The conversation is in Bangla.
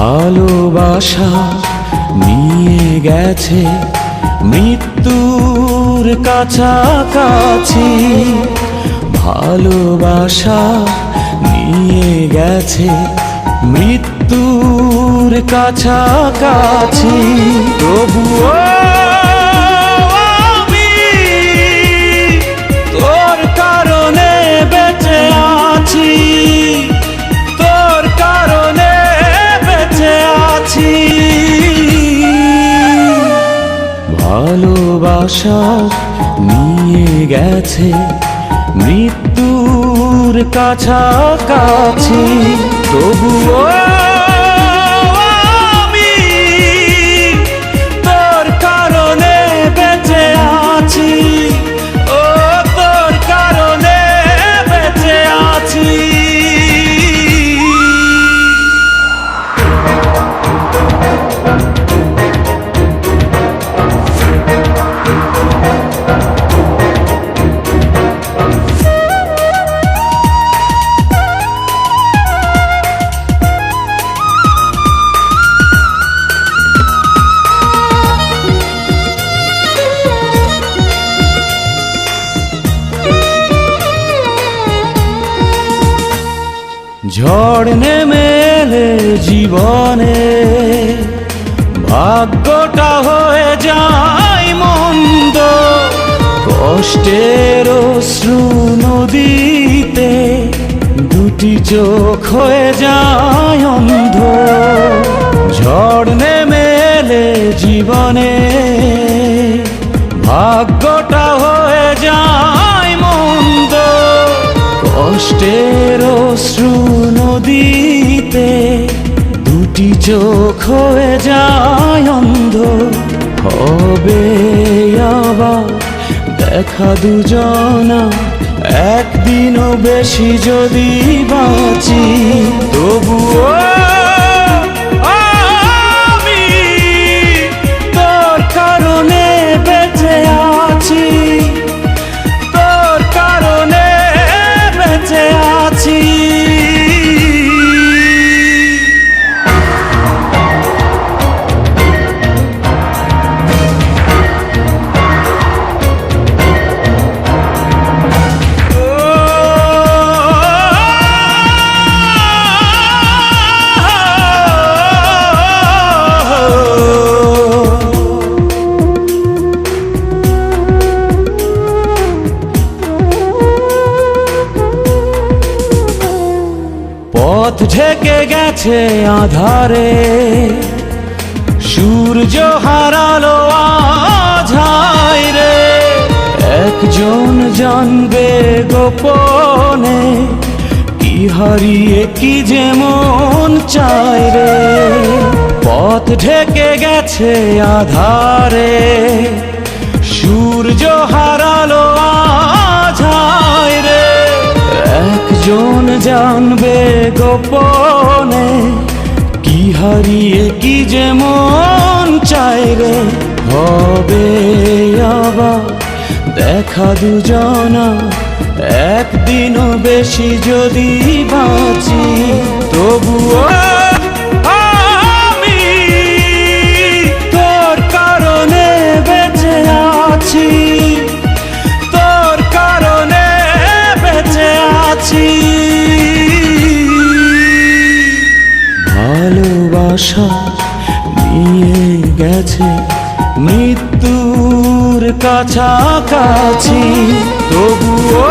ভালোবাসা নিয়ে গেছে মৃত্যুর কাছাকাছি, ভালোবাসা নিয়ে গেছে মৃত্যুর কাছাকাছি। তবুও আমি তোর কারণে বেঁচে আছি, তোর কারণে বেঁচে আছি। ভালোবাসা নিয়ে গেছে মৃত্যুর কাছাকাছি, তবুও আমি তোর কারণে বেঁচে আছি, ও তোর কারণে বেঁচে আছি। ঝড় নেমে এলে জীবনে ভাগ্যটা হয়ে যায় মন্দ, কষ্টের অশ্রু নদীতে দুটি চোখ হয়ে যায় অন্ধ। ঝড় নেমে এলে জীবনে ভাগ্যটা হয়ে যায় মন্দ, কষ্টের অশ্রু নদীতে দুটি চোখ হয়ে যায় অন্ধ। হবে আবার দেখা দুজনা একদিনও বেশি যদি বাঁচি, তবুও আমি তোর কারণে বেঁচে আছি, তোর কারণে বেঁচে আছি। পথ ঢেকে গেছে আধারে, সূর্য হারালো আধায় রে, একজন জানবে গোপনে কি হারিয়ে কি যেমন চায় রে। পথ ঢেকে গেছে আধারে, সূর্য হারালো আধায় রে, একজন জানবে গোপনে কি হারিয়ে কি যেমন চায় রে। হবে আবার দেখা দুজনা একদিনও বেশি যদি বাঁচি, তবুও আমি তোর কারণে বেঁচে আছি, তোর কারণে বেঁচে আছি। ভালোবাসা নিয়ে গেছে মৃত্যুর কাছাকাছি, তবুও